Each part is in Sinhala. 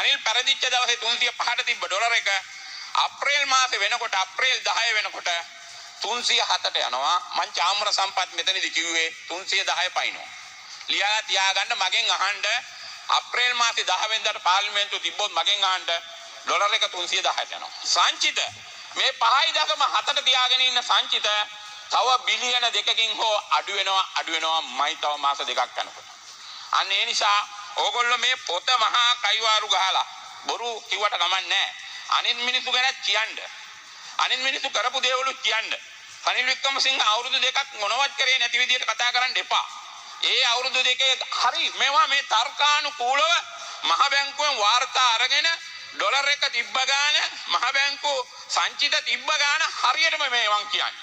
රනිල් පෙරදිච්ච දවසේ 305ට තිබ්බ ඩොලර් එක අප්‍රේල් මාසේ වෙනකොට අප්‍රේල් 10 වෙනකොට 307ට යනවා. මං චාමර සම්පත් මෙතනදි කිව්වේ 310 පයින්නවා. ලියලා තියාගන්න මගෙන් අහන්න අප්‍රේල් මාසේ 10 වෙනිදාට පාර්ලිමේන්තුව තිබ්බොත් මගෙන් අහන්න ඩොලර් එක 310ට යනවා. සංචිත මේ 5.7ට තියාගෙන ඉන්න සංචිත තව බිලියන 2කින් හෝ අඩු වෙනවාමයි තව මාස දෙකක් යනකොට. අන්න ඒ නිසා ඕගොල්ලෝ මේ පොත මහා කයිවාරු ගහලා බොරු කිව්වට කමක් නැහැ. අනිත් මිනිස්සු ගැන කියන්න. අනිත් මිනිස්සු කරපු දේවලු කියන්න. රනිල් වික්‍රමසිංහ අවුරුදු දෙකක් මොනවත් කරේ නැති විදිහට කතා කරන්න එපා. ඒ අවුරුදු දෙකේ හරි මේවා මේ තර්කානුකූලව මහ බැංකුවෙන් වාර්තා අරගෙන ඩොලර් එක තිබ්බ ගාන මහ බැංකුව සංචිත තිබ්බ ගාන හරියටම මේ වන් කියන්නේ.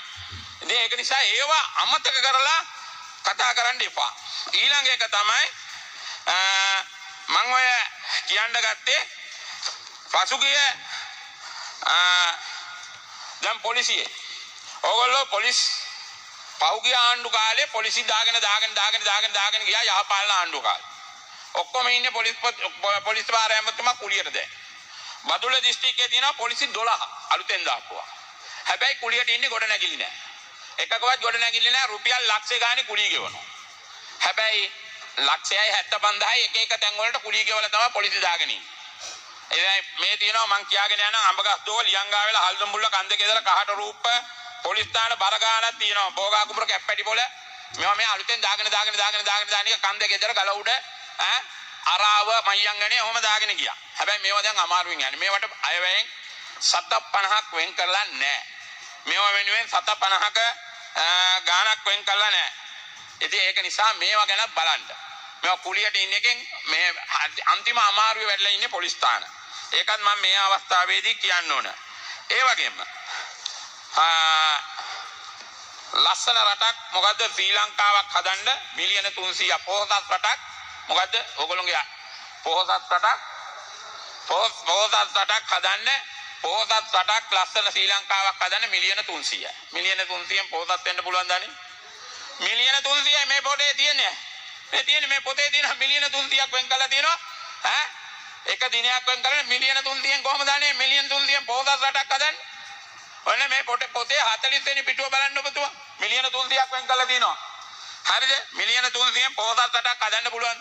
ඉතින් ඒක නිසා ඒවා අමතක කරලා කතා කරන්න එපා. ඊළඟ එක තමයි මම ඔය කියන්න ගත්තේ පසුගිය දැන් පොලිසියේ ඕගොල්ලෝ පොලිස් පෞගිය ආණ්ඩු කාලේ පොලිසි දාගෙන ගියා යහපාලන ආණ්ඩු කාලේ. ඔක්කොම ඉන්නේ පොලිස් භාර ඇමතුමා කුලියට දැන්. බදුල්ල දිස්ත්‍රික්කයේ තියෙනවා පොලිසි 12 අලුතෙන් දාපුවා. හැබැයි කුලියට ඉන්නේ ගොඩ නැගිලි නෑ. එකකවත් ගොඩ නැගිලි නෑ රුපියල් ලක්ෂය ගානේ කුලිය ගෙවනවා. හැබැයි ලක්ෂයයි 75යි එක තැන් වලට කුලිය ගෙවලා තමයි පොලිසි දාගෙන ඉන්නේ. එදයි මේ තියෙනවා මං කියාගෙන යන අඹගස්දෝව ලියංගා වෙලා හල්දම්බුල්ල කන්ද ගෙදර කහට රූප පොලිස් ස්ථාන බර ගානක් තියෙනවා. බෝගා කුඹර කැප්පැටි පොළ මේවා මේ අලුතෙන් දාගෙන දානික කන්ද ගෙදර ගල උඩ අරාව මයංගනේ ඔහොම දාගෙන ගියා. හැබැයි මේවා දැන් අමාරුවෙන් යන්නේ. මේවට අයවැයෙන් 750ක් වෙන් කරලා නැහැ. මේවා වෙනුවෙන් 750ක ගානක් වෙන් කරලා නැහැ. ඉතින් ඒක නිසා මේවා ගැන බලන්න. මේවා කුලියට ඉන්න එකෙන් මේ අන්තිම අමාරුවේ වැඩලා ඉන්නේ පොලිස් ස්ථාන. ඒකත් මම මේ අවස්ථාවේදී කියන්න ඕන. ඒ වගේම ලස්සන රටක් මොකද්ද ශ්‍රී ලංකාවක් හදන්න මිලියන 300ක් පොහොසත් රටක් මොකද්ද ඕගොල්ලෝගේ පොහොසත් රටක් හදන්න පොහොසත් රටක් ලස්සන ශ්‍රී ලංකාවක් හදන්න මිලියන 300යි. මිලියන 300න් පොහොසත් වෙන්න පුළුවන් දන්නේ. මිලියන 300යි මේ පොතේ තියෙන්නේ. මේ පොතේ තියෙන මිලියන 300ක් වෙන් කරලා තියෙනවා. එක දිනයක් වෙන් කරලා මිලියන 300න් කොහමද දන්නේ මිලියන 300න් පොහොසත් රටක් හදන්නේ? ඔන්න මේ පොතේ 40 වෙනි පිටුව බලන්න ඔබතුමා. මිලියන 300ක් වෙන් කරලා තියෙනවා. හරිද? මිලියන 300න් පොහොසත් රටක් හදන්න පුළුවන්.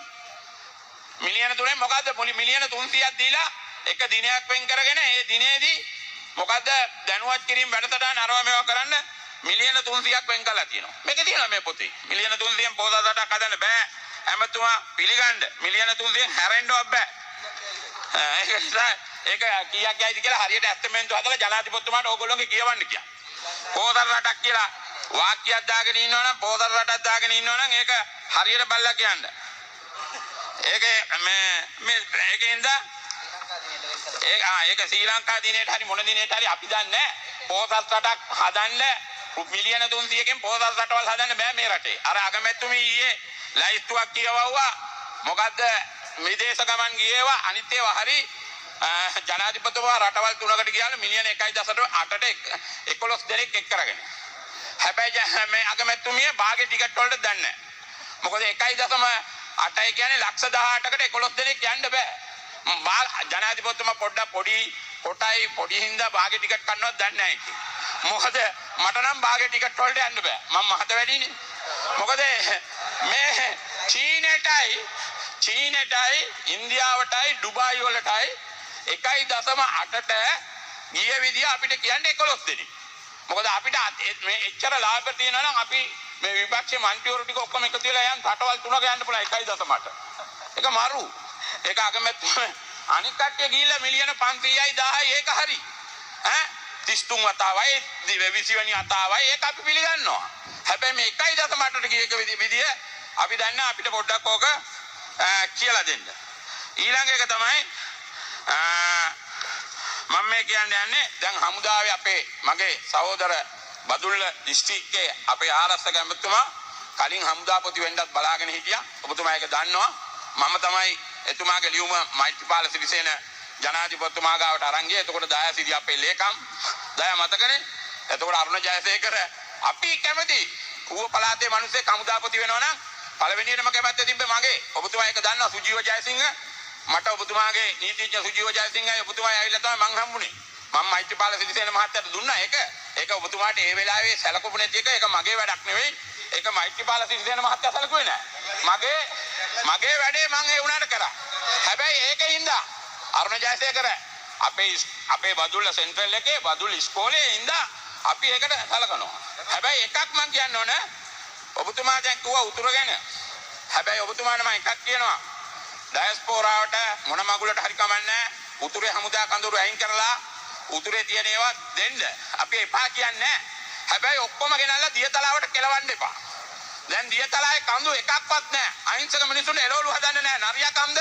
මිලියන 3ෙන් මොකද්ද? මිලියන 300ක් දීලා එක දිනයක් වෙන් කරගෙන ඒ දිනේදී මොකද්ද දැනුවත් කිරීම වැඩසටහන අරව මේවා කරන්න මිලියන 300ක් වෙන් කරලා තියෙනවා. මේක තියෙනවා මේ පොතේ. මිලියන 300න් පොහොසත් රටක් හදන්න බෑ. ඇමතුමා පිළිගන්න මිලියන 300න් හැරෙන්නවත් බෑ. ඒක කීයක් යයිද කියලා හරියට ඇස්තමෙන්තු හදලා ජනාධිපතිතුමාට ඕගොල්ලෝගේ කියවන්න කියන්න. පොහොසත් රටක් කියලා වාක්‍යයක් දාගෙන ඉන්නවනම් පොහොසත් රටක් දාගෙන ඉන්නවනම් ඒක හරියට බලලා කියන්න. ඒක ශ්‍රී ලංකා දිනේට හරි මොන දිනේට හරි අපි දන්නේ නැහැ. පොහොසත් රටක් හදන්න මිලියන 300කින් පොහොසත් රටවල් හදන්න බෑ මේ රටේ. අර අගමැතිතුමී ඊයේ ලයිස්තුවක් කියවුවා. මොකද්ද විදේශ ගමන් ගියේවා අනිත් ඒවා හරි ජනාධිපතිතුමා රටවල් 3කට ගියාලු මිලියන 1.8ට 11 දෙනෙක් එක් කරගෙන. හැබැයි මේ අගමැතිතුමිය භාගේ ටිකට් වලට දන්නේ නැහැ. මොකද 1.8යි කියන්නේ ලක්ෂ 18කට 11 දෙනෙක් යන්න බෑ. ජනාධිපතිතුමා පොඩ්ඩක් පොඩි හින්දා භාගේ ටිකට් ගන්නවත් දන්නේ නැහැ ඉතින්. මොකද මට නම් භාගේ ටිකට් වලට යන්න බෑ. මම මහත වැඩිනේ. මොකද මේ චීනෙටයි ඉන්දියාවටයි ඩුබායි වලටයි 1.8ට ගිය විදිය අපිට කියන්නේ 11 දෙනෙක්. මොකද අපිට මේ එච්චර ලාභ තියෙනවා නම් අපි මේ විපක්ෂයේ මන්ත්‍රීවරු ටික ඔක්කොම එකතු වෙලා යන් රටවල් 3ක යන්න පුළුවන් 1.8ට. ඒක මාරු. ඒක අගමැතිතුමා අනිත් කට්ටිය ගිහිල්ලා මිලියන 500යි 1000යි ඒක හරි. 33 වතාවයි 20 වෙනි වතාවයි ඒක අපි පිළිගන්නවා. හැබැයි මේ 1.8ට ගිය එක විදිය අපි දන්න අපිට පොඩ්ඩක් ඕක කියලා දෙන්න. ඊළඟ එක තමයි මම මේ කියන්නේ දැන් හමුදාවේ මගේ සහෝදර බදුල්ල දිස්ත්‍රික්කයේ අපේ ආරක්ෂක ඇමතුමා කලින් හමුදාපති වෙන්නත් බලාගෙන හිටියා. ඔබතුමා ඒක දන්නවා. මම තමයි එතුමාගේ ලියුම මෛත්‍රීපාල සිරිසේන ජනාධිපතිතුමා ගාවට අරන් ගියේ. එතකොට දයාසිරි අපේ ලේකම් දයා මතකනේ. එතකොට අරුණ ජයසේකර අපි කැමති ඌව පළාතේ මිනිස්සේ හමුදාපති වෙනවා නම් පළවෙනියටම කැමැත්ත තිබ්බේ මගේ. ඔබතුමා ඒක දන්නවා සුජීව ජයසිංහ මට ඔබතුමාගේ නීතිඥ සුජීව ජයසිංහයි ඔබතුමායි ඇවිල්ලා තමයි මං හම්බුනේ. මම මෛත්‍රීපාල සිරිසේන මහත්තයාට දුන්නා ඒක. ඒක ඔබතුමාට ඒ වෙලාවේ සැලකුපු නැති එක ඒක මගේ වැඩක් නෙවෙයි. ඒක මෛත්‍රීපාල සිරිසේන මහත්තයා සැලකුවේ නෑ. මගේ වැඩේ මං ඒ උනාට කරා. හැබැයි ඒකින්ද අරුණ ජයසේකර අපේ බදුල්ල සෙන්ට්‍රල් එකේ බදුල්ල ඉස්කෝලේ ඉඳලා අපි ඒකට සැලකනවා. හැබැයි එකක් මං කියන්න ඕන ඔබතුමා දැන් කිව්වා උතුර ගැන. හැබැයි ඔබතුමාට මම එකක් කියනවා. ඩයස්පෝරාවට මොන මගුලට හරි කමන්නේ උතුරේ හමුදා කඳුරු අයින් කරලා උතුරේ තියෙන ඒවා දෙන්න. අපි එපා කියන්නේ. හැබැයි ඔක්කොම ගෙනල්ලා දියතලාවට කෙලවන්න එපා. දැන් දියතලාවේ කඳු එකක්වත් නැහැ. අහිංසක මිනිස්සුන්ට එළවලු හදන්න නැහැ. නරියා කන්ද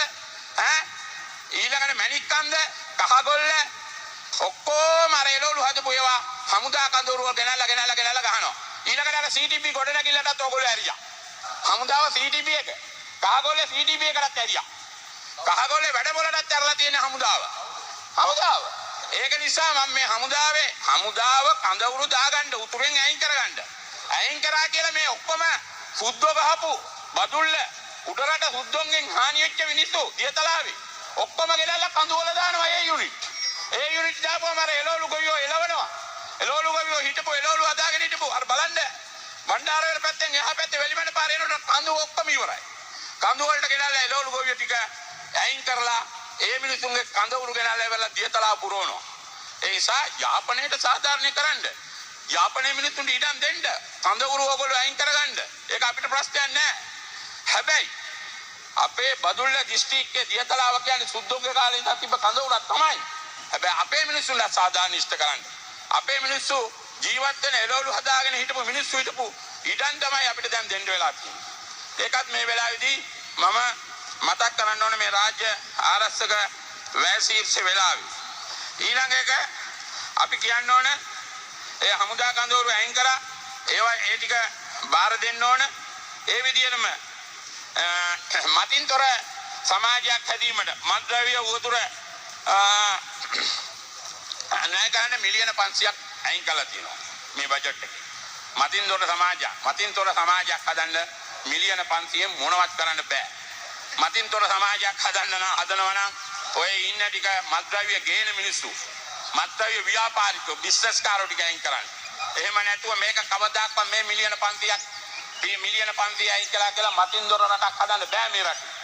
ඊළඟට මැණික් කන්ද කහගොල්ල ඔක්කොම අර එළවලු හදපු ඒවා හමුදා කඳුරු ගෙනල්ලා ගහනවා. ඊළඟට අර CTP ගොඩ නැගිල්ලටත් ඔයගොල්ලෝ ඇරියා. හමුදාව CTP එක කහගොල්ලේ CTP එකටත් ඇරියා. කහගොල්ලේ වැඩවලටත් ඇරලා තියෙන හමුදාව. ඒක නිසා මම මේ හමුදාව කඳවුරු දාගන්න උතුරෙන් අයින් කරගන්න. අයින් කරා කියලා මේ ඔක්කොම සුද්ධෝ ගහපු බදුල්ල උඩරට සුද්ධෝන්ගෙන් හානි වෙච්ච මිනිස්සු දියතලාවේ ඔක්කොම ගෙනල්ලා කඳුවල දානවා ඒ යුනිට්. ඒ යුනිට් දාපුවම අර එළවලු ගොවියෝ එළවනවා. එළවලු ගොවියෝ හිටපු එළවලු අදාගෙන හිටපු අර බලන්න බණ්ඩාරවැල පැත්තෙන් එහා පැත්තේ වෙලිමඩ පාර එනකොට කඳු ඔක්කොම ඉවරයි. කඳු වලට ගෙනල්ලා එළවලු ගොවියෝ ටික අයින් කරලා ඒ මිනිසුන්ගේ කඳවුරු ගෙනල්ලා එවලා දියතලාව පුරවනවා. ඒ නිසා යාපනයේට සාධාරණීකරන්න. යාපනයේ මිනිසුන්ට ඉඩම් දෙන්න. කඳවුරු ඔයගොල්ලෝ අයින් කරගන්න. ඒක අපිට ප්‍රශ්නයක් නෑ. හැබැයි අපේ බදුල්ල දිස්ත්‍රික්කයේ දියතලාව කියන්නේ සුද්ධෝගේ කාලේ ඉඳන් තිබ්බ කඳවුරක් තමයි. හැබැයි අපේ මිනිසුන්ලා සාධාරණීෂ්ඨ කරන්න. අපේ මිනිස්සු ජීවත් වෙන එළවලු හදාගෙන හිටපු මිනිස්සු හිටපු ඉඩම් තමයි අපිට දැන් දෙන්න වෙලා තියෙන්නේ. ඒකත් මේ වෙලාවේදී මම මතක් කරන්න ඕනේ මේ රාජ්‍ය ආරක්ෂක වැය ශීර්ෂ වෙලාවේ. ඊළඟ එක අපි කියන්න ඕන ඒ හමුදා කඳවුරු අයින් කරා ඒවා ඒ ටික බාර දෙන්න ඕන. ඒ විදිහටම මතින්තර සමාජයක් හැදීමට මත්ද්‍රව්‍ය උවදුර ණය ගන්න මිලියන 500ක් අයින් කරලා තියෙනවා මේ බජට් එකේ. මතින්තර සමාජයක් හදන්න මිලියන 500 මොනවත් කරන්න බෑ. මතින්තර සමාජයක් හදනවා නම් ඔය ඉන්න ටික මත්ද්‍රව්‍ය ගේන මිනිස්සු මත්ද්‍රව්‍ය ව්‍යාපාරිකෝ බිස්නස් කාරෝ ටික අයින් කරන්න. එහෙම නැතුව මේක කවදාක්වත් මේ මිලියන 500ක් මිලියන 500 අයින් කළා කියලා මතින්තර රටක් හදන්න බෑ මේ රටේ.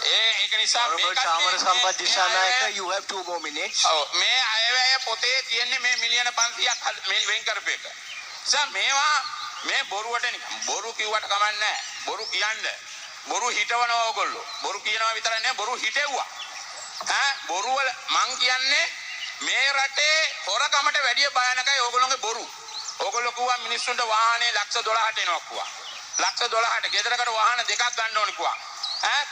ඒක නිසා මේක චාමර සම්පත් Dissanayake you have 2 more minutes. ඔව් මේ අයවැය පොතේ තියෙන්නේ මේ මිලියන 500ක් වෙන් කරපු එක. මේවා මේ බොරුවට නිකන් බොරු කිව්වට කමක් නැහැ. බොරු කියන්නේ බොරු හිටවනවා ඕගොල්ලෝ. බොරු කියනවා විතරක් නෙවෙයි බොරු හිටෙව්වා. බොරු වල මං කියන්නේ මේ රටේ හොරකමට වැඩිය භයානකයි ඕගොල්ලෝගේ බොරු. ඕගොල්ලෝ කිව්වා මිනිස්සුන්ට වාහනේ ලක්ෂ 12ට එනවා කිව්වා. ලක්ෂ 12ට ගෙදරකට වාහන දෙකක් ගන්න ඕනේ කිව්වා.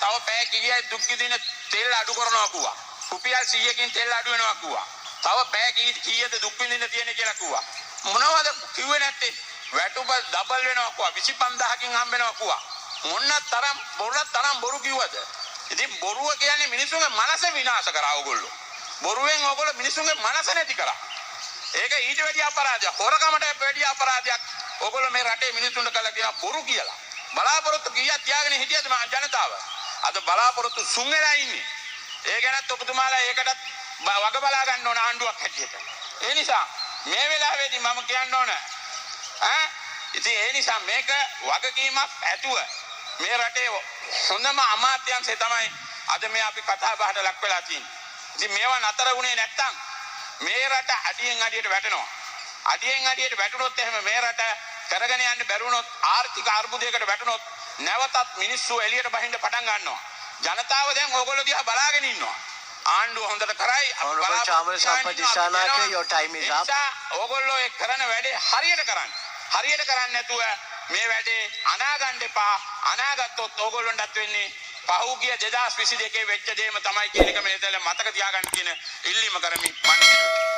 තව පැය කීයයි දුක් විඳින තෙල් අඩු කරනවා කිව්වා. රුපියල් 100කින් තෙල් අඩු වෙනවා කිව්වා. තව පැය කීයද දුක් විඳින්න තියෙන්නේ කියලා කිව්වා. මොනවද කිව්වේ නැත්තේ? වැටුප ඩබල් වෙනවා කිව්වා. 25000කින් හම්බ වෙනවා කිව්වා. තරම් බොරු කිව්වද? ඉතින් බොරුව කියන්නේ මිනිසුන්ගේ මනස විනාශ කරා ඕගොල්ලෝ. බොරුවෙන් ඕගොල්ලෝ මිනිසුන්ගේ මනස නැති කරා. ඒක ඊට වැඩි අපරාධයක්. හොරකමට වැඩි අපරාධයක්. ඕගොල්ලෝ මේ රටේ මිනිසුන්ට කළා කියන බොරු කියලා. බලාපොරොත්තු කීයක් තියාගෙන හිටියද ජනතාව? අද බලාපොරොත්තු සුන් වෙලා ඉන්නේ. ඒ ගැනත් ඔබතුමාලා ඒකටත් වග බලා ගන්න ඕන ආණ්ඩුවක් හැටියට. ඒ නිසා මේ වෙලාවේදී මම කියන්න ඕන ඉතින් ඒ නිසා මේක වගකීමක් ඇතුව මේ රටේ හොඳම අමාත්‍යංශය තමයි අද මේ අපි කතා බහට ලක් වෙලා තියෙන්නේ. ඉතින් මේවා නතර වුණේ නැත්තම් මේ රට අඩියෙන් අඩියට වැටෙනවා. අඩියෙන් අඩියට වැටුනොත් එහෙම මේ රට කරගෙන යන්න බැරුණොත් ආර්ථික අර්බුදයකට වැටුනොත් නැවතත් මිනිස්සු එළියට බහින්න පටන් ගන්නවා. ජනතාව දැන් ඕගොල්ලෝ දිහා බලාගෙන ඉන්නවා. ආණ්ඩුව හොඳට කරයි Honorable Chamara Sampath Dissanayake, your time is up. ඕගොල්ලෝ ඒ කරන වැඩේ හරියට කරන්න. හරියට කරන්නේ නැතුව මේ වැඩේ අනාගන්න එපා. අනාගත්තොත් ඕගොල්ලන්ටත් වෙන්නේ පහුගිය 2022 වෙච්ච දේම තමයි කියන එක මේ මතක තියාගන්න කියන ඉල්ලීම කරමින් මම